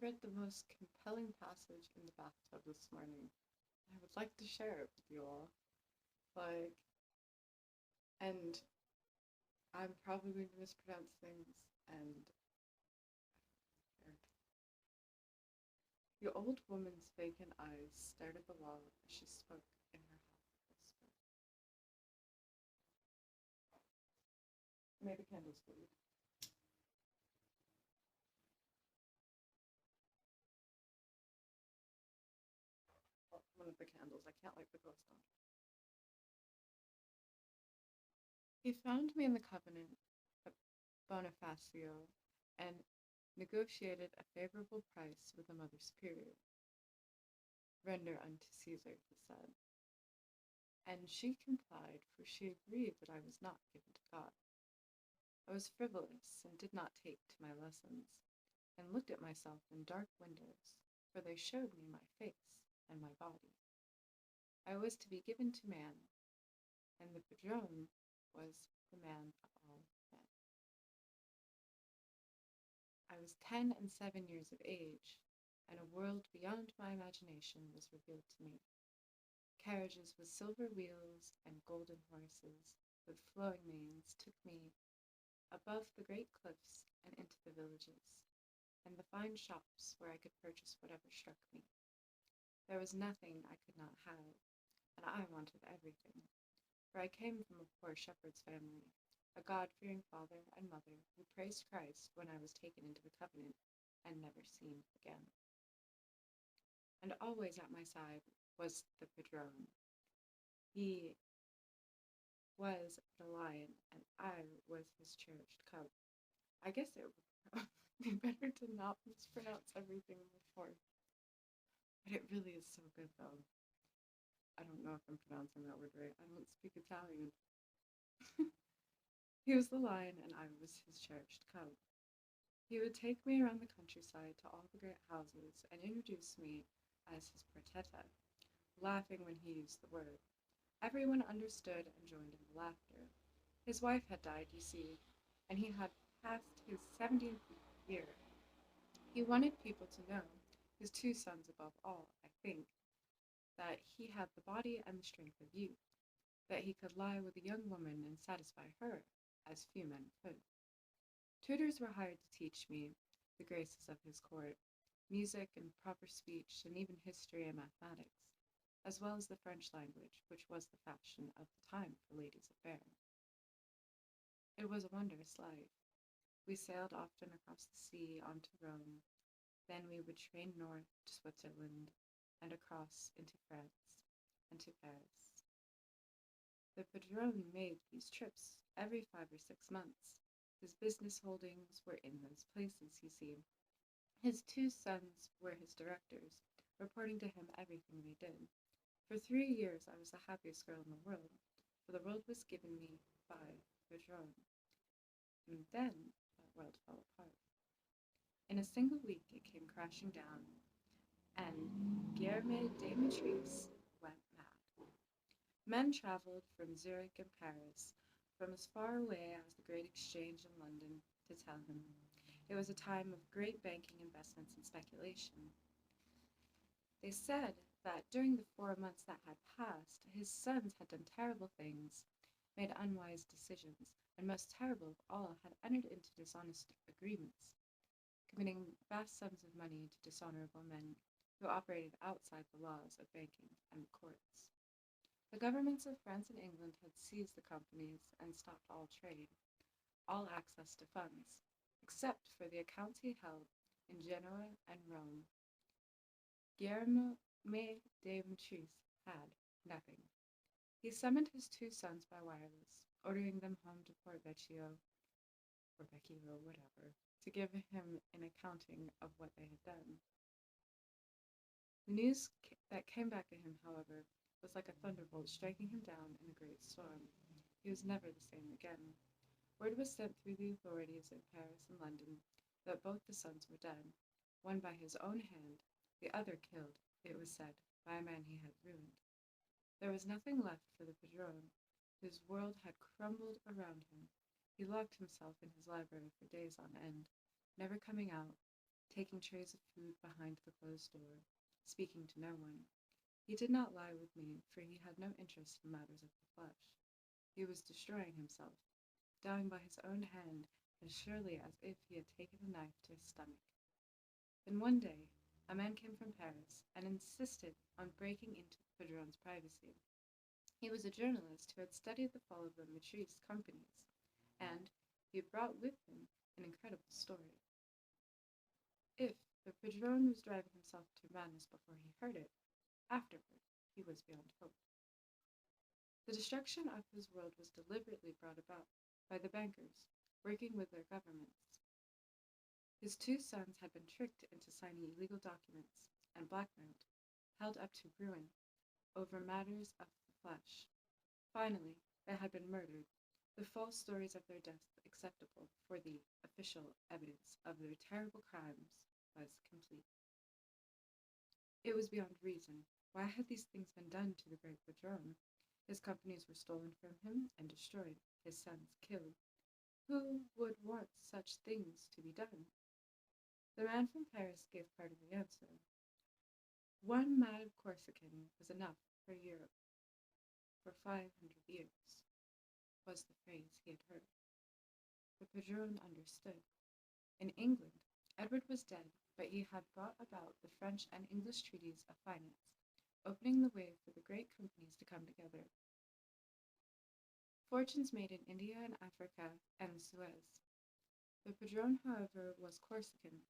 read the most compelling passage in the bathtub this morning. I would like to share it with you all. Like, and I'm probably going to mispronounce things, and the old woman's vacant eyes stared at the wall as she spoke in her half whisper. May the candles bleed. Oh, one of the candles. I can't light the ghost on. He found me in the covenant of Bonifacio and negotiated a favorable price with the Mother Superior. Render unto Caesar, he said. And she complied, for she agreed that I was not given to God. I was frivolous and did not take to my lessons, and looked at myself in dark windows, for they showed me my face and my body. I was to be given to man, and the padrone was the man of all men. I was 10 and 7 years of age, and a world beyond my imagination was revealed to me. Carriages with silver wheels and golden horses, with flowing manes, took me above the great cliffs and into the villages, and the fine shops where I could purchase whatever struck me. There was nothing I could not have, and I wanted everything, for I came from a poor shepherd's family, a God-fearing father and mother who praised Christ when I was taken into the covenant and never seen again. And always at my side was the padrone. He was the lion, and I was his cherished cub. I guess it would be better to not mispronounce everything before. But it really is so good, though. I don't know if I'm pronouncing that word right. I don't speak Italian. He was the lion, and I was his cherished cub. He would take me around the countryside to all the great houses and introduce me as his protetta, laughing when he used the word. Everyone understood and joined in the laughter. His wife had died, you see, and he had passed his 70th year. He wanted people to know, his two sons above all, I think, that he had the body and the strength of youth, that he could lie with a young woman and satisfy her, as few men could. Tutors were hired to teach me the graces of his court, music and proper speech, and even history and mathematics, as well as the French language, which was the fashion of the time for ladies of fair. It was a wondrous life. We sailed often across the sea on to Rome, then we would train north to Switzerland, and across into France, and to Paris. The padrone made these trips every 5 or 6 months. His business holdings were in those places, you see. His two sons were his directors, reporting to him everything they did. For 3 years I was the happiest girl in the world, for the world was given me by padrone. And then that world fell apart. In a single week it came crashing down, and Guillerme de Matrice went mad. Men travelled from Zurich and Paris, from as far away as the Great Exchange in London, to tell him. It was a time of great banking investments and speculation. They said that during the 4 months that had passed, his sons had done terrible things, made unwise decisions, and most terrible of all, had entered into dishonest agreements, committing vast sums of money to dishonorable men who operated outside the laws of banking and the courts. The governments of France and England had seized the companies and stopped all trade, all access to funds, except for the accounts he held in Genoa and Rome. Guillermo de Matrice had nothing. He summoned his two sons by wireless, ordering them home to Port Vecchio, or Vecchio, whatever, to give him an accounting of what they had done. The news that came back to him, however, was like a thunderbolt striking him down in a great storm. He was never the same again. Word was sent through the authorities in Paris and London that both the sons were dead, one by his own hand, the other killed, it was said, by a man he had ruined. There was nothing left for the padrone, whose world had crumbled around him. He locked himself in his library for days on end, never coming out, taking trays of food behind the closed door, speaking to no one. He did not lie with me, for he had no interest in matters of the flesh. He was destroying himself, dying by his own hand as surely as if he had taken a knife to his stomach. Then one day, a man came from Paris and insisted on breaking into the Padrone's privacy. He was a journalist who had studied the fall of the Matarese companies, and he had brought with him an incredible story. If the Padrone was driving himself to madness before he heard it, afterward he was beyond hope. The destruction of his world was deliberately brought about by the bankers, working with their governments. His two sons had been tricked into signing illegal documents and blackmailed, held up to ruin, over matters of the flesh. Finally, they had been murdered, the false stories of their deaths acceptable for the official evidence of their terrible crimes was complete. It was beyond reason. Why had these things been done to the great Padrone? His companies were stolen from him and destroyed, his sons killed. Who would want such things to be done? The man from Paris gave part of the answer. One mad Corsican was enough for Europe. For 500 years, was the phrase he had heard. The Padrone understood. In England, Edward was dead, but he had brought about the French and English treaties of finance, opening the way for the great companies to come together. Fortunes made in India and Africa and Suez. The Padrone, however, was Corsican.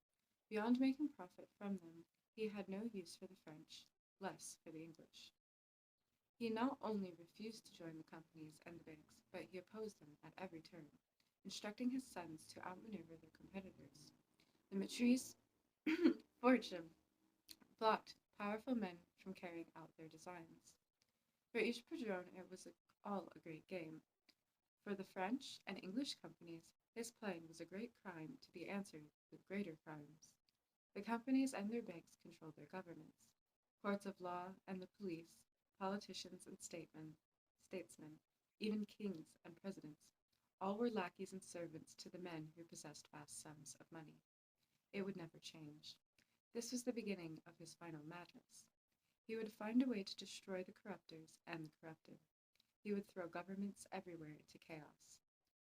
Beyond making profit from them, he had no use for the French, less for the English. He not only refused to join the companies and the banks, but he opposed them at every turn, instructing his sons to outmaneuver their competitors. The Matarese fortune blocked powerful men from carrying out their designs. For each Padrone, it was all a great game. For the French and English companies, his playing was a great crime to be answered with greater crimes. The companies and their banks controlled their governments, courts of law and the police, politicians and statesmen, even kings and presidents. All were lackeys and servants to the men who possessed vast sums of money. It would never change. This was the beginning of his final madness. He would find a way to destroy the corruptors and the corrupted. He would throw governments everywhere into chaos,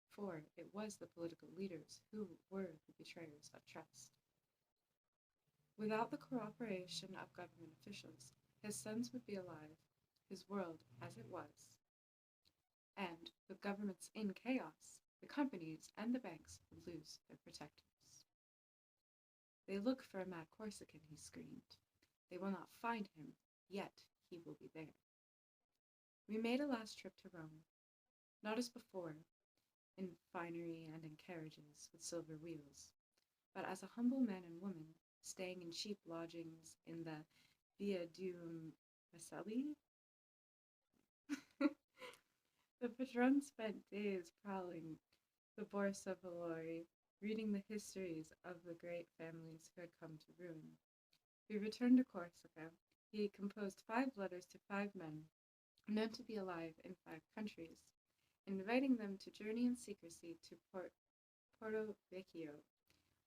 for it was the political leaders who were the betrayers of trust. Without the cooperation of government officials, his sons would be alive, his world as it was. And, with governments in chaos, the companies and the banks would lose their protectors. They look for a mad Corsican, he screamed. They will not find him, yet he will be there. We made a last trip to Rome, not as before, in finery and in carriages with silver wheels, but as a humble man and woman, staying in cheap lodgings in the Via dei Macelli. The Padrone spent days prowling the Borsa Valori, reading the histories of the great families who had come to ruin. We returned to Corsica. He composed 5 letters to 5 men, known to be alive in 5 countries, inviting them to journey in secrecy to Porto Vecchio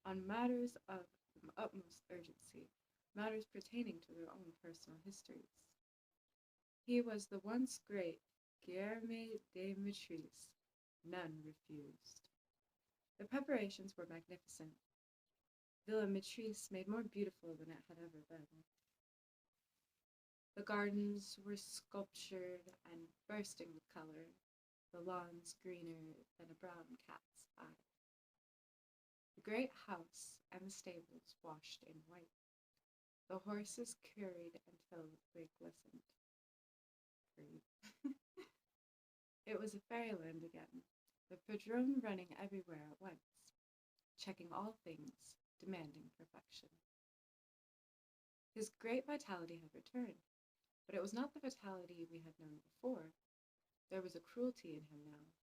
on matters of the utmost urgency, matters pertaining to their own personal histories. He was the once great Guilherme de Matarese. None refused. The preparations were magnificent. Villa Matarese made more beautiful than it had ever been. The gardens were sculptured and bursting with color, the lawns greener than a brown cat's eye. The great house and the stables washed in white. The horses curried until they glistened. It was a fairyland again, the Padrone running everywhere at once, checking all things, demanding perfection. His great vitality had returned, but it was not the vitality we had known before. There was a cruelty in him now.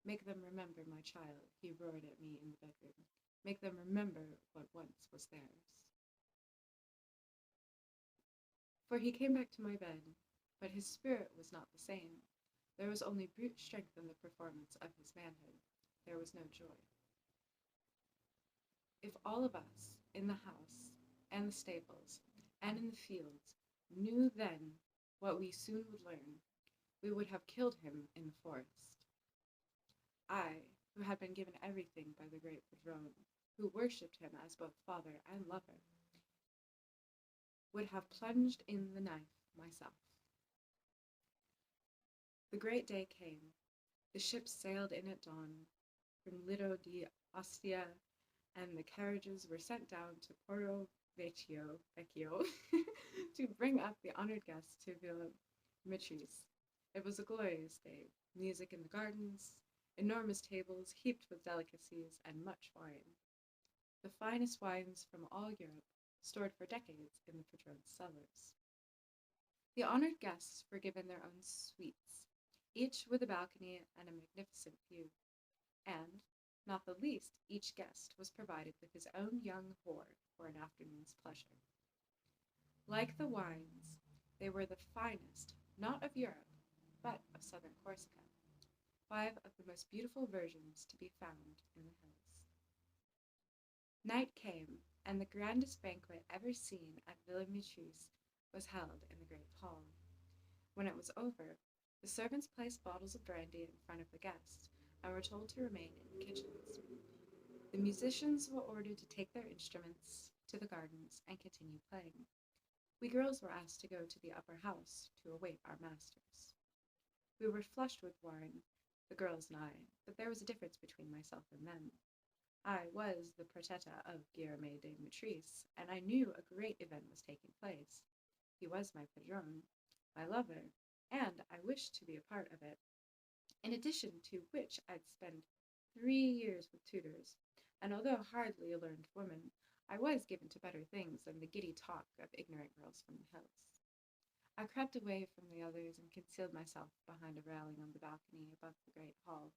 Make them remember, my child, he roared at me in the bedroom. Make them remember what once was theirs. For he came back to my bed, but his spirit was not the same. There was only brute strength in the performance of his manhood. There was no joy. If all of us, in the house, and the stables, and in the fields, knew then what we soon would learn, we would have killed him in the forest. I, who had been given everything by the great Padrone, who worshipped him as both father and lover, would have plunged in the knife myself. The great day came. The ships sailed in at dawn from Lido di Ostia, and the carriages were sent down to Porto Vecchio to bring up the honored guests to Villa Matrice. It was a glorious day, music in the gardens, enormous tables heaped with delicacies, and much wine. The finest wines from all Europe, stored for decades in the Padrone's cellars. The honored guests were given their own suites, each with a balcony and a magnificent view, and, not the least, each guest was provided with his own young whore for an afternoon's pleasure. Like the wines, they were the finest, not of Europe, but of southern Corsica, 5 of the most beautiful virgins to be found in the hills. Night came, and the grandest banquet ever seen at Villa Matrice was held in the great hall. When it was over, the servants placed bottles of brandy in front of the guests, and were told to remain in the kitchens. The musicians were ordered to take their instruments to the gardens and continue playing. We girls were asked to go to the upper house to await our masters. We were flushed with wine, the girls and I, but there was a difference between myself and them. I was the protetta of Guillaume de Matrice, and I knew a great event was taking place. He was my padrone, my lover, and I wished to be a part of it. In addition to which I'd spent 3 years with tutors, and although hardly a learned woman, I was given to better things than the giddy talk of ignorant girls from the hills. I crept away from the others and concealed myself behind a railing on the balcony above the great hall.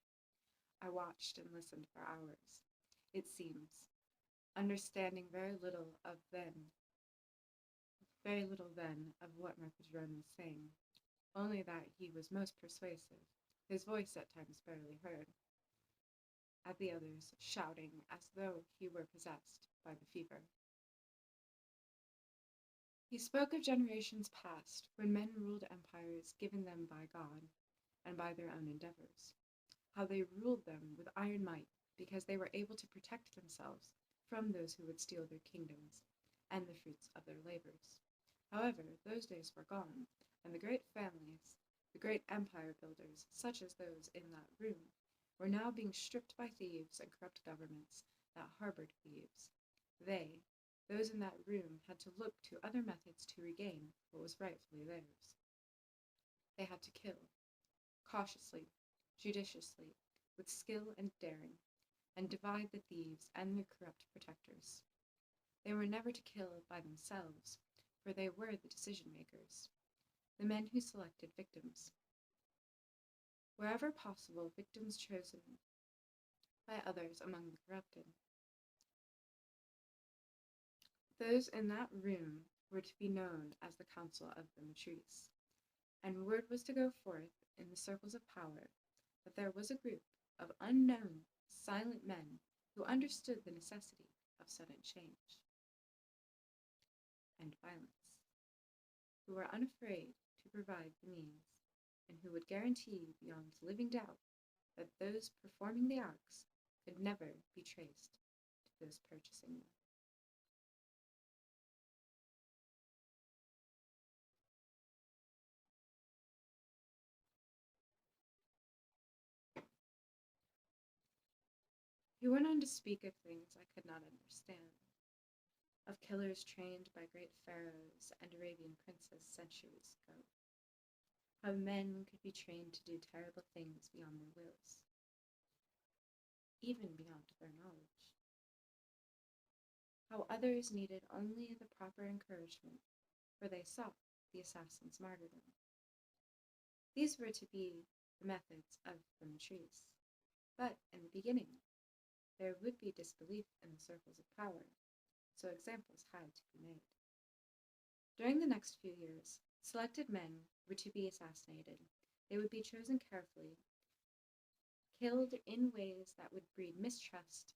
I watched and listened for hours, it seems, understanding very little then of what my padrone was saying, only that he was most persuasive, his voice at times barely heard, at the others shouting as though he were possessed by the fever. He spoke of generations past, when men ruled empires given them by God and by their own endeavors, how they ruled them with iron might because they were able to protect themselves from those who would steal their kingdoms and the fruits of their labors. However, those days were gone, and the great families, the great empire builders, such as those in that room, were now being stripped by thieves and corrupt governments that harbored thieves. Those in that room, had to look to other methods to regain what was rightfully theirs. They had to kill, cautiously, judiciously, with skill and daring, and divide the thieves and their corrupt protectors. They were never to kill by themselves, for they were the decision-makers, the men who selected victims. Wherever possible, victims chosen by others among the corrupted. Those in that room were to be known as the Council of the Matrice, and word was to go forth in the circles of power that there was a group of unknown, silent men who understood the necessity of sudden change and violence, who were unafraid to provide the means, and who would guarantee beyond living doubt that those performing the acts could never be traced to those purchasing them. He went on to speak of things I could not understand, of killers trained by great pharaohs and Arabian princes centuries ago, how men could be trained to do terrible things beyond their wills, even beyond their knowledge, how others needed only the proper encouragement, for they sought the assassin's martyrdom. These were to be the methods of the Matrice, but in the beginning, there would be disbelief in the circles of power, so examples had to be made. During the next few years, selected men were to be assassinated. They would be chosen carefully, killed in ways that would breed mistrust,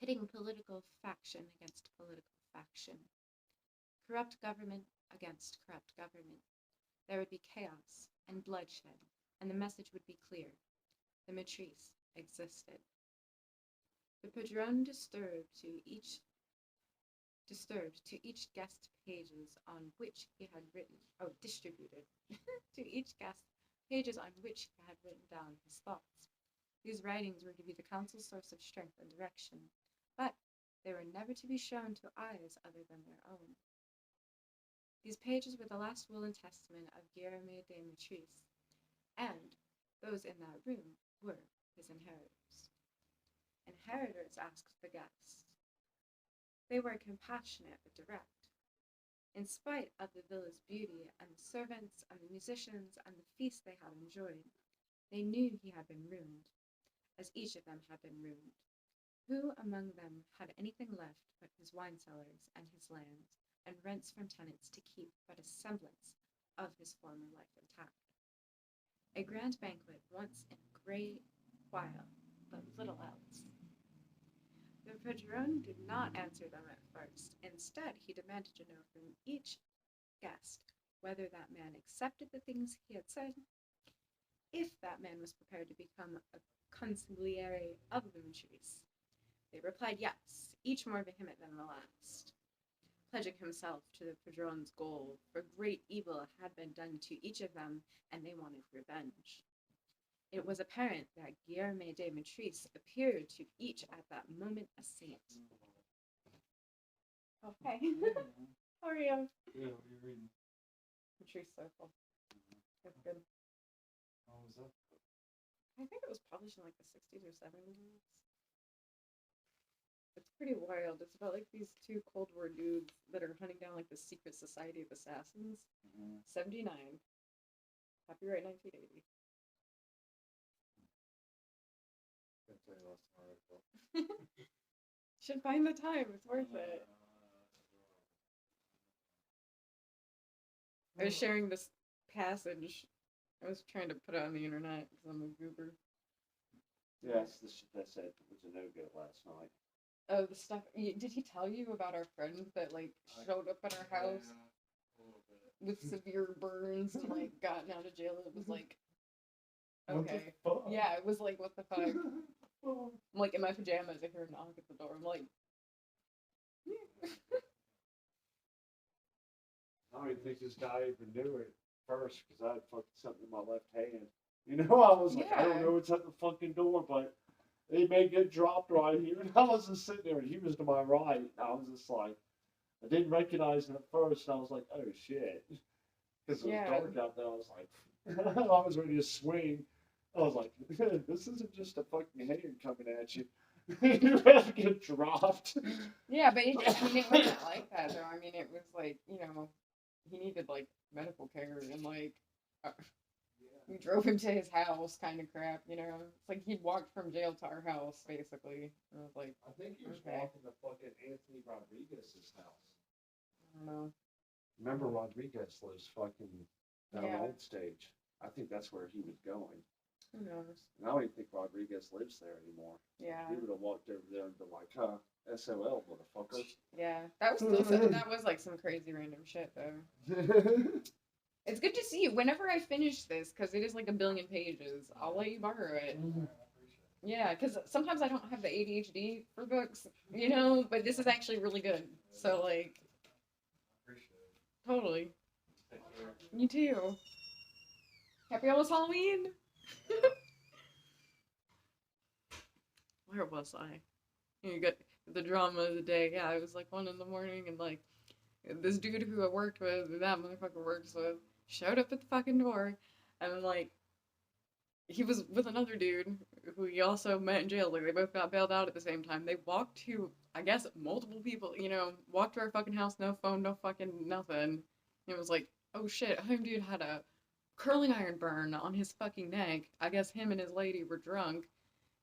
pitting political faction against political faction, corrupt government against corrupt government. There would be chaos and bloodshed, and the message would be clear. The Matrice existed. The Padrone disturbed to each guest pages on which he had written, distributed to each guest pages on which he had written down his thoughts. These writings were to be the council's source of strength and direction, but they were never to be shown to eyes other than their own. These pages were the last will and testament of Guillaume de Matrice, and those in that room were his inheritors. Inheritors asked the guests. They were compassionate but direct. In spite of the villa's beauty and the servants and the musicians and the feast they had enjoyed, they knew he had been ruined, as each of them had been ruined. Who among them had anything left but his wine cellars and his lands, and rents from tenants to keep but a semblance of his former life intact? A grand banquet once in a great while, but little else. The Padrone did not answer them at first. Instead, he demanded to know from each guest whether that man accepted the things he had said, if that man was prepared to become a consigliere of the Matrice. They replied yes, each more vehement than the last, pledging himself to the Padrone's goal, for great evil had been done to each of them, and they wanted revenge. It was apparent that Guillaume de Matrice appeared to each at that moment a saint. Okay. How are you? Yeah, what are you reading? Matarese Circle. That's good. How was that? I think it was published in like the 60s or 70s. It's pretty wild. It's about like these two Cold War dudes that are hunting down like the secret society of assassins. 79. Copyright 1980. Should find the time. It's worth it. I was sharing this passage. I was trying to put it on the internet because I'm a goober. Yes, the shit that said was a no-go last night. Oh, the stuff. Did he tell you about our friend that like showed up at our house with severe burns and like gotten out of jail? It was like, okay, yeah, it was like, what the fuck? I'm like in my pajamas. I hear a knock at the door. I'm like, I don't even think this guy even knew it first because I had fucking something in my left hand. You know, I was like, I don't know what's at the fucking door, but it may get dropped right here. And I was just sitting there, and he was to my right. And I was just like, I didn't recognize him at first. And I was like, oh shit. Because it was dark out there. I was like, I was ready to swing. I was like, this isn't just a fucking hand coming at you. You have to get dropped. Yeah, but it wasn't like that, though. I mean, it was like, you know, he needed, like, medical care and, like, we drove him to his house kind of crap, you know? It's like he'd walked from jail to our house, basically. And I was like, I think he was walking to fucking Anthony Rodriguez's house. I don't know. Remember, Rodriguez lives fucking down Yeah. Old Stage. I think that's where he was going. Who knows? And I don't even think Rodriguez lives there anymore. Yeah. He would have walked over there and been like, huh, SOL, motherfucker. Yeah. That was like some crazy random shit, though. It's good to see you. Whenever I finish this, because it is like 1 billion pages, I'll let you borrow it. Yeah, because sometimes I don't have the ADHD for books, you know, but this is actually really good. So, like, totally. You too. Happy almost Halloween! Where was I? You got the drama of the day. Yeah, it was like 1 a.m. and like this dude who I worked with, that motherfucker works with, showed up at the fucking door, and like he was with another dude who he also met in jail. Like they both got bailed out at the same time. They walked to, I guess, multiple people. You know, walked to our fucking house, no phone, no fucking nothing. And it was like, oh shit, home dude had a curling iron burn on his fucking neck. I guess him and his lady were drunk,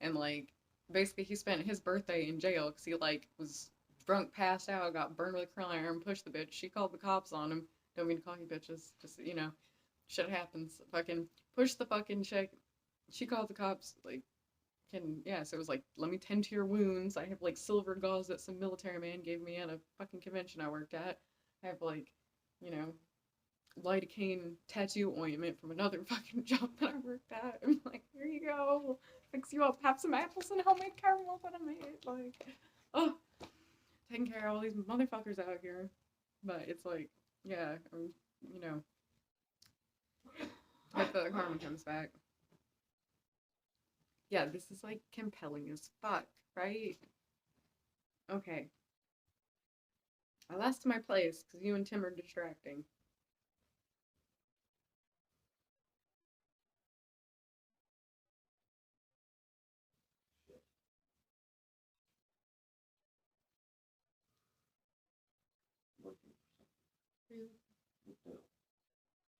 and like basically he spent his birthday in jail because he like was drunk, passed out, got burned with a curling iron, pushed the bitch. She called the cops on him. Don't mean to call you bitches, just, you know, shit happens. Fucking pushed the fucking chick. She called the cops, like So it was like, let me tend to your wounds. I have like silver gauze that some military man gave me at a fucking convention I worked at. I have like, you know, lidocaine tattoo ointment from another fucking job that I worked at. I'm like, here you go, fix you up, have some apples and homemade caramel that I made. Like, oh, taking care of all these motherfuckers out here. But it's like, yeah, you know, hope that the karma comes back. Yeah, this is like compelling as fuck, right? Okay. I lost my place because you and Tim are distracting.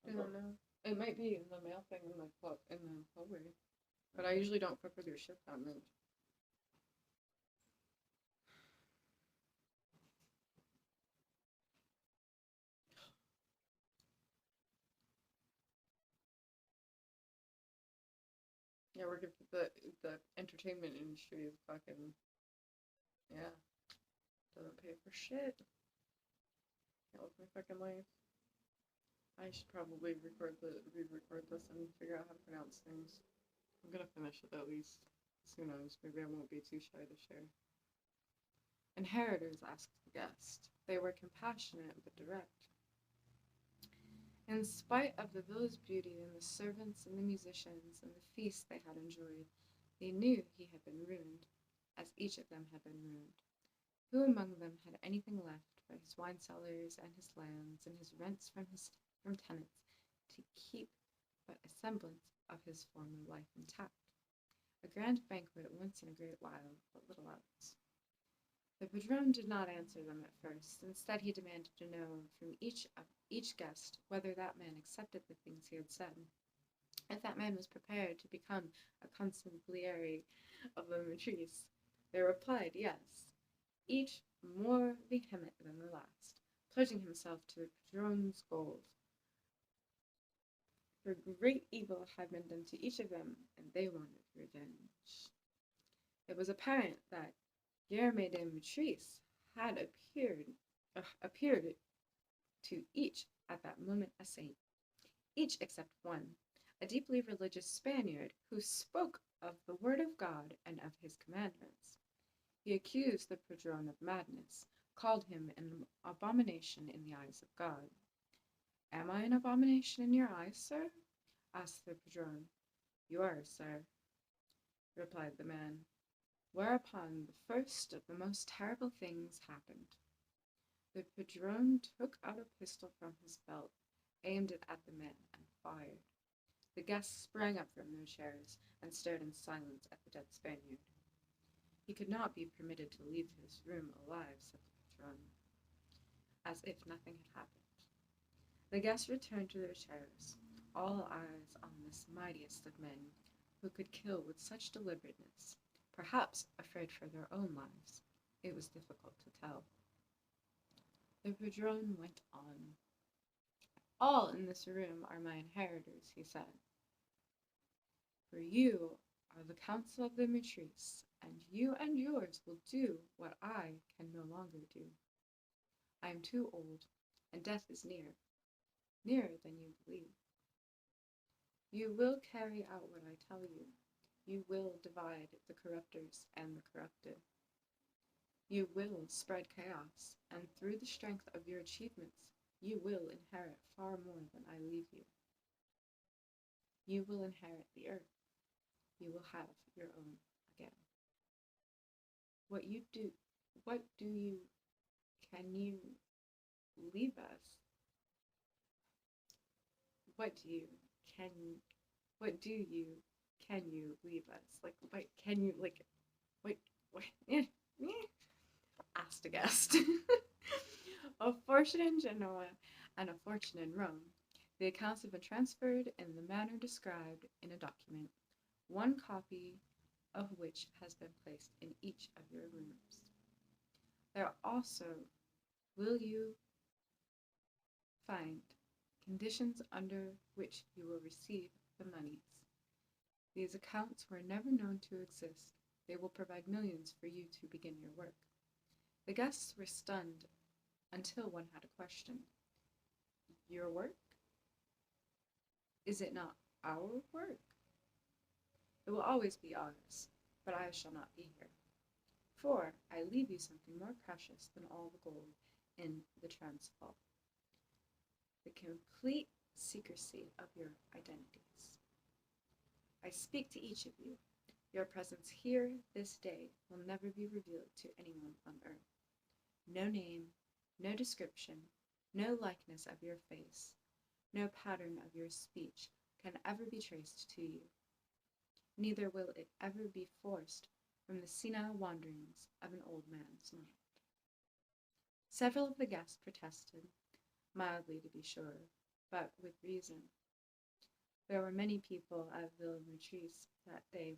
I don't know. It might be in the mail thing in the hallway, but I usually don't fuck with your shit that much. Yeah, working for the entertainment industry is fucking, yeah, doesn't pay for shit. Can't live my fucking life. I should probably re-record this and figure out how to pronounce things. I'm gonna finish it at least. Who knows? Maybe I won't be too shy to share. Inheritors asked the guest. They were compassionate but direct. In spite of the villa's beauty and the servants and the musicians and the feast they had enjoyed, they knew he had been ruined, as each of them had been ruined. Who among them had anything left but his wine cellars and his lands and his rents from tenants to keep but a semblance of his former life intact? A grand banquet once in a great while, but little else. The padrone did not answer them at first. Instead, he demanded to know from each guest whether that man accepted the things he had said, if that man was prepared to become a consigliere of the Matarese. They replied yes, each more vehement than the last, pledging himself to the padrone's gold. For great evil had been done to each of them, and they wanted revenge. It was apparent that Guillerme de Matrice had appeared to each at that moment a saint, each except one, a deeply religious Spaniard who spoke of the word of God and of his commandments. He accused the padrone of madness, called him an abomination in the eyes of God. Am I an abomination in your eyes, sir? Asked the padrone. You are, sir, replied the man. Whereupon the first of the most terrible things happened. The padrone took out a pistol from his belt, aimed it at the man, and fired. The guests sprang up from their chairs and stared in silence at the dead Spaniard. He could not be permitted to leave his room alive, said the padrone, as if nothing had happened. The guests returned to their chairs, all eyes on this mightiest of men, who could kill with such deliberateness, perhaps afraid for their own lives. It was difficult to tell. The padrone went on. All in this room are my inheritors, he said. For you are the council of the Matrice, and you and yours will do what I can no longer do. I am too old, and death is near, nearer than you believe. You will carry out what I tell you. You will divide the corruptors and the corrupted. You will spread chaos, and through the strength of your achievements, you will inherit far more than I leave you. You will inherit the earth. You will have your own again. What you do, can you leave us? Can you leave us? Like, what, can you, like, what, asked a guest. A fortune in Genoa and a fortune in Rome. The accounts have been transferred in the manner described in a document, one copy of which has been placed in each of your rooms. There also will you find conditions under which you will receive the moneys. These accounts were never known to exist. They will provide millions for you to begin your work. The guests were stunned until one had a question. Your work? Is it not our work? It will always be ours, but I shall not be here. For I leave you something more precious than all the gold in the Transvaal: the complete secrecy of your identities. I speak to each of you. Your presence here this day will never be revealed to anyone on earth. No name, no description, no likeness of your face, no pattern of your speech can ever be traced to you. Neither will it ever be forced from the senile wanderings of an old man's mind. Several of the guests protested, mildly to be sure, but with reason. There were many people at Villa Matarese that day: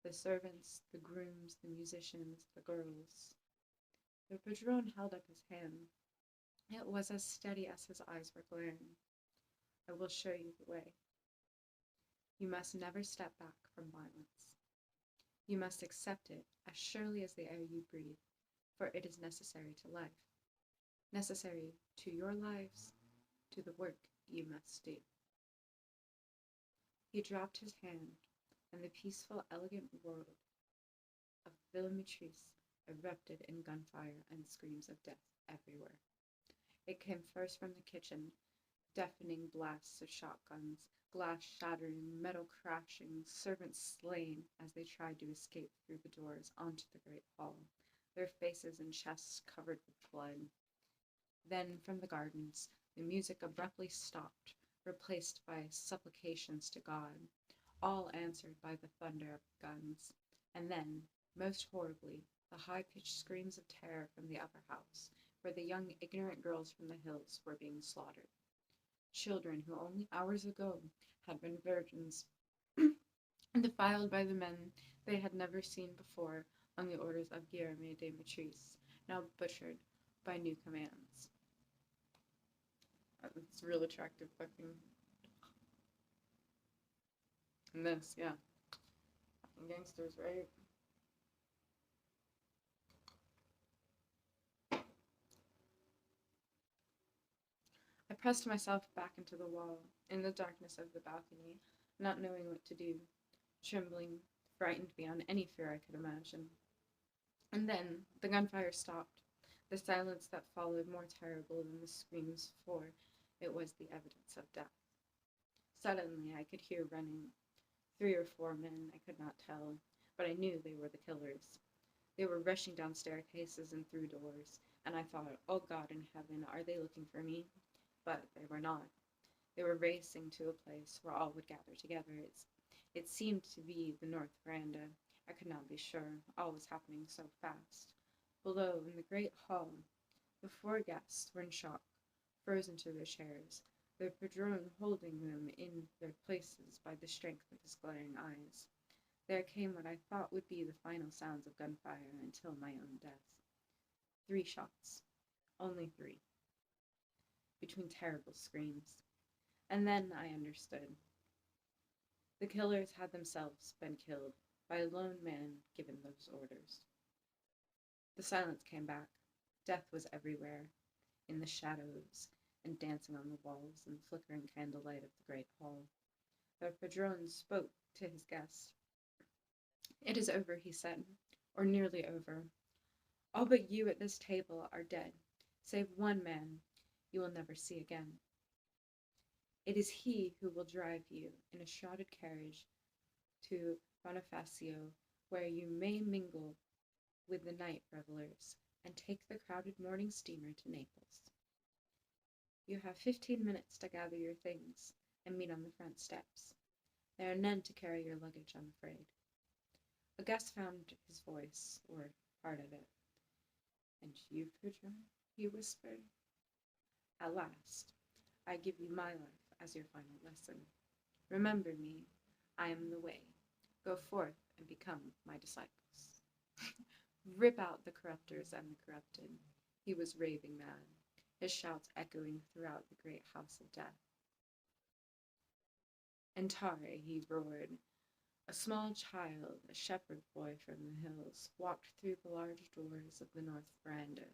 the servants, the grooms, the musicians, the girls. The padrone held up his hand. It was as steady as his eyes were glaring. I will show you the way. You must never step back from violence. You must accept it as surely as the air you breathe, for it is necessary to life, necessary to your lives, to the work you must do. He dropped his hand, and the peaceful, elegant world of Villa Matarese erupted in gunfire and screams of death everywhere. It came first from the kitchen, deafening blasts of shotguns, glass shattering, metal crashing, servants slain as they tried to escape through the doors onto the great hall, their faces and chests covered with blood. Then from the gardens, the music abruptly stopped, replaced by supplications to God, all answered by the thunder of guns, and then, most horribly, the high-pitched screams of terror from the upper house, where the young, ignorant girls from the hills were being slaughtered. Children who only hours ago had been virgins, defiled by the men they had never seen before on the orders of Guillaume de Matarese, now butchered by new commands. It's a real attractive fucking... And this, yeah. Fucking gangsters, right? I pressed myself back into the wall, in the darkness of the balcony, not knowing what to do, trembling, frightened beyond any fear I could imagine. And then the gunfire stopped, the silence that followed more terrible than the screams, for it was the evidence of death. Suddenly I could hear running. 3 or 4 men, I could not tell, but I knew they were the killers. They were rushing down staircases and through doors, and I thought, oh God in heaven, are they looking for me? But they were not. They were racing to a place where all would gather together. It seemed to be the north veranda. I could not be sure. All was happening so fast. Below, in the great hall, the 4 guests were in shock, frozen to their chairs, the padrone holding them in their places by the strength of his glaring eyes. There came what I thought would be the final sounds of gunfire until my own death. 3 shots. Only 3. Between terrible screams. And then I understood. The killers had themselves been killed by a lone man given those orders. The silence came back. Death was everywhere, in the shadows, and dancing on the walls and the flickering candlelight of the great hall. The padrone spoke to his guest. It is over, he said, or nearly over. All but you at this table are dead, save one man you will never see again. It is he who will drive you in a shrouded carriage to Bonifacio, where you may mingle with the night revelers and take the crowded morning steamer to Naples. You have 15 minutes to gather your things and meet on the front steps. There are none to carry your luggage, I'm afraid. A guest found his voice, or part of it. And you, padrone, he whispered. At last, I give you my life as your final lesson. Remember me, I am the way. Go forth and become my disciples. Rip out the corruptors and the corrupted. He was raving mad, his shouts echoing throughout the great house of death. Entare, he roared, A small child, a shepherd boy from the hills, walked through the large doors of the north veranda.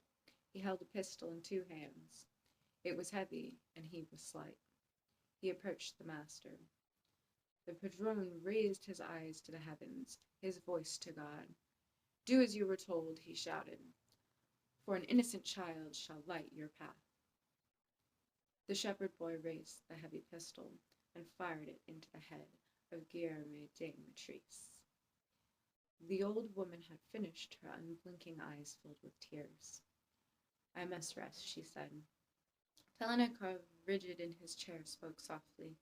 He held a pistol in two hands. It was heavy, and he was slight. He approached the master. The padrone raised his eyes to the heavens, his voice to God. "Do as you were told," he shouted, "for an innocent child shall light your path." The shepherd boy raised the heavy pistol and fired it into the head of Guillaume de Matarese. The old woman had finished, her unblinking eyes filled with tears. "I must rest," she said. Telenikov, rigid in his chair, spoke softly.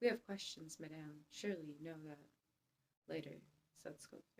"We have questions, madame. Surely you know that." "Later," said Schofield.